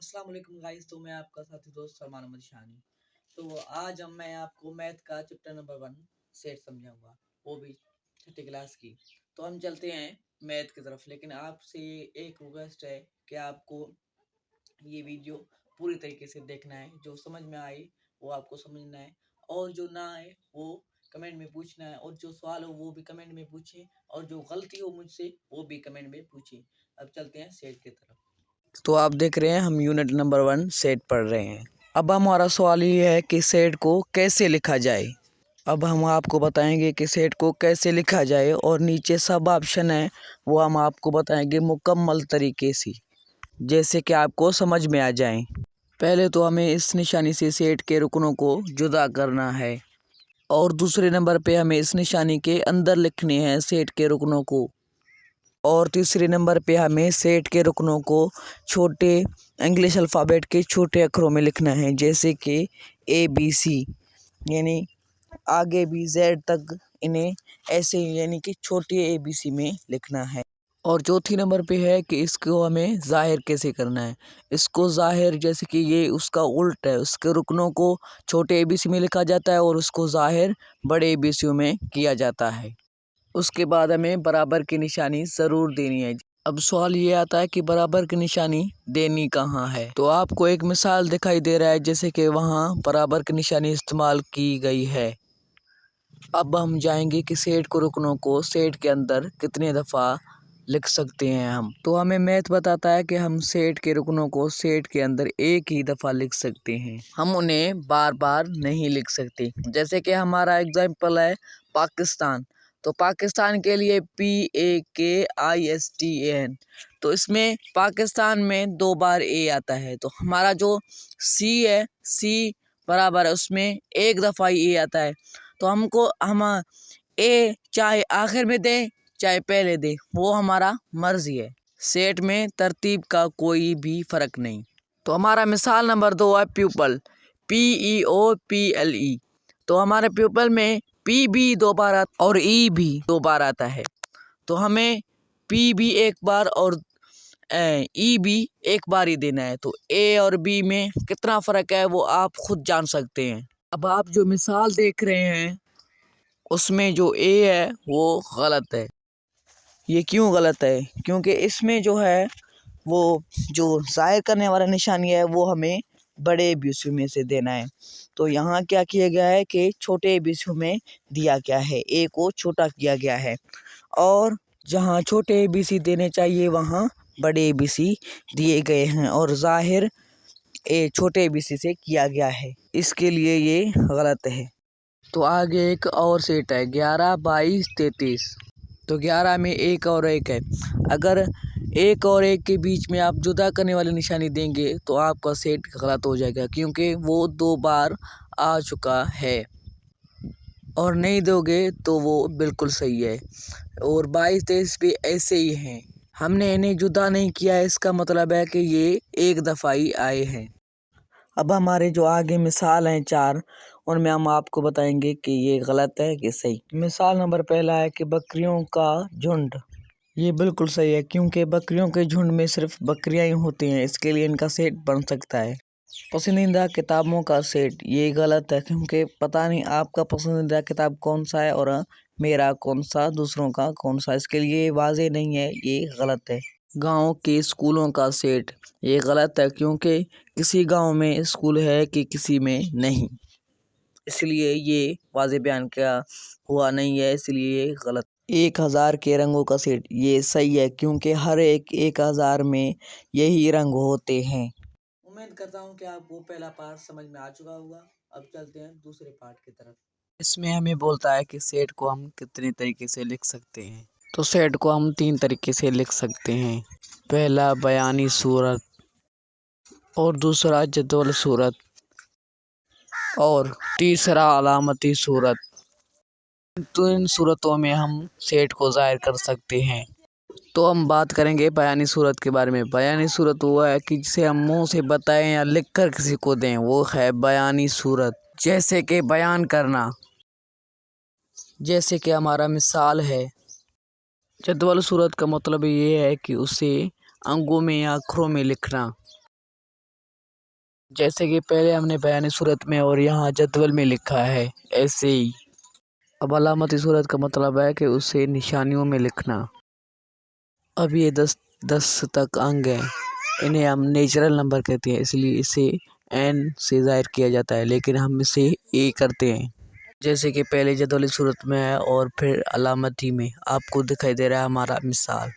अस्सलाम वालेकुम गाइस। तो मैं आपका साथी दोस्त सलमान अहमद शानी। तो आज मैं आपको मैथ का चैप्टर नंबर 1 सेट समझाऊंगा, वो भी छठी क्लास की। तो हम चलते हैं मैथ की तरफ, लेकिन आपसे एक रिक्वेस्ट है कि आपको ये वीडियो पूरी तरीके से देखना है। जो समझ में आए वो आपको समझना है, और जो ना आए वो कमेंट में पूछना है, और जो सवाल हो वो भी कमेंट में पूछें, और जो गलती हो मुझसे वो भी कमेंट में पूछें। अब चलते हैं सेट की तरफ। तो आप देख रहे हैं हम यूनिट नंबर 1 सेट पढ़ रहे हैं। अब हमारा सवाल ये है कि सेट को कैसे लिखा जाए। अब हम आपको बताएंगे कि सेट को कैसे लिखा जाए, और नीचे सब ऑप्शन है वो हम आपको बताएंगे मुकम्मल तरीके से, जैसे कि आपको समझ में आ जाए। पहले तो हमें इस निशानी से सेट के रुकनों को जुदा करना है, और दूसरे नंबर पे हमें इस निशानी के अंदर लिखने हैं सेट के रुकनों को, और तीसरे नंबर पे हमें सेट के रुकनों को छोटे इंग्लिश अल्फ़ाबेट के छोटे अक्षरों में लिखना है, जैसे कि ABC, यानी आगे भी Z तक इन्हें ऐसे यानी कि छोटे ABC में लिखना है। और चौथी नंबर पे है कि इसको हमें ज़ाहिर कैसे करना है। इसको ज़ाहिर जैसे कि ये उसका उल्ट है, उसके रुकनों को छोटे ABC में लिखा जाता है और उसको ज़ाहिर बड़े ABC में किया जाता है। उसके बाद हमें बराबर की निशानी ज़रूर देनी है। अब सवाल ये आता है कि बराबर की निशानी देनी कहाँ है। तो आपको एक मिसाल दिखाई दे रहा है, जैसे कि वहाँ बराबर की निशानी इस्तेमाल की गई है। अब हम जाएंगे कि सेट को रुकनों को सेट के अंदर कितने दफ़ा लिख सकते हैं हम। तो हमें मैथ बताता है कि हम सेट के रुकनों को सेट के अंदर एक ही दफ़ा लिख सकते हैं, हम उन्हें बार बार नहीं लिख सकते। जैसे कि हमारा एग्जाम्पल है पाकिस्तान। तो पाकिस्तान के लिए PAKISTAN, तो इसमें पाकिस्तान में 2 बार A आता है। तो हमारा जो C है, C बराबर है उसमें एक दफ़ा ही A आता है। तो हम A चाहे आखिर में दें चाहे पहले दे, वो हमारा मर्जी है। सेट में तरतीब का कोई भी फ़र्क नहीं। तो हमारा मिसाल नंबर 2 है प्यूपल, PEOPLE। तो हमारे प्यूपल में P भी 2 बार आता और E भी 2 बार आता है। तो हमें P भी एक बार और E भी एक बार ही देना है। तो A और B में कितना फ़र्क है वो आप खुद जान सकते हैं। अब आप जो मिसाल देख रहे हैं उसमें जो A है वो गलत है। ये क्यों गलत है? क्योंकि इसमें जो है वो जो ज़ाहिर करने वाला निशानी है वो हमें बड़े ABC में से देना है। तो यहाँ क्या किया गया है कि छोटे ABC में दिया गया है, A को छोटा किया गया है, और जहाँ छोटे ABC देने चाहिए वहाँ बड़े ABC दिए गए हैं, और ज़ाहिर छोटे ABC से किया गया है, इसके लिए ये गलत है। तो आगे एक और सेट है 11, 22, 33। तो 11 में 1 और 1 है। अगर 1 और 1 के बीच में आप जुदा करने वाली निशानी देंगे तो आपका सेट गलत हो जाएगा, क्योंकि वो 2 बार आ चुका है, और नहीं दोगे तो वो बिल्कुल सही है। और 22, 23 भी ऐसे ही हैं, हमने इन्हें जुदा नहीं किया है, इसका मतलब है कि ये एक दफ़ा ही आए हैं। अब हमारे जो आगे मिसाल हैं 4, उनमें हम आपको बताएंगे कि ये गलत है कि सही। मिसाल नंबर पहला है कि बकरियों का झुंड। ये बिल्कुल सही है, क्योंकि बकरियों के झुंड में सिर्फ बकरियां ही होती हैं, इसके लिए इनका सेट बन सकता है। पसंदीदा किताबों का सेट, ये गलत है, क्योंकि पता नहीं आपका पसंदीदा किताब कौन सा है और मेरा कौन सा, दूसरों का कौन सा, इसके लिए वाज़ेह नहीं है, ये गलत है। गांव के स्कूलों का सेट, ये गलत है, क्योंकि किसी गांव में स्कूल है कि किसी में नहीं, इसलिए ये वाज़ेह बयान किया हुआ नहीं है, इसलिए ये गलत। 1000 के रंगों का सेट, ये सही है, क्योंकि हर एक 1000 में यही रंग होते हैं। उम्मीद करता हूँ कि आपको पहला पार्ट समझ में आ चुका होगा। अब चलते हैं दूसरे पार्ट की तरफ। इसमें हमें बोलता है कि सेट को हम कितने तरीके से लिख सकते हैं। तो सेट को हम 3 तरीके से लिख सकते हैं। पहला बयानी सूरत, और दूसरा जदवल सूरत, और तीसरा अलामती सूरत। तो इन सूरतों में हम सेट को ज़ाहिर कर सकते हैं। तो हम बात करेंगे बयानी सूरत के बारे में। बयानी सूरत वो है कि जिसे हम मुंह से बताएं या लिख कर किसी को दें, वो है बयानी सूरत। जैसे कि बयान करना, जैसे कि हमारा मिसाल है। जदवल सूरत का मतलब ये है कि उसे अंगों में या अक्षरों में लिखना। جیسے کہ پہلے ہم نے بیانی صورت میں اور یہاں جدول میں لکھا ہے ایسے ہی۔ اب علامتی صورت کا مطلب ہے کہ اسے نشانیوں میں لکھنا۔ اب یہ 10 تک انگ ہیں، انہیں ہم نیچرل نمبر کہتے ہیں، اس لیے اسے n سے ظاہر کیا جاتا ہے، لیکن ہم اسے a کرتے ہیں جیسے کہ پہلے جدولی صورت میں ہے اور پھر علامتی میں۔ آپ کو دکھائی دے رہا ہے ہمارا مثال۔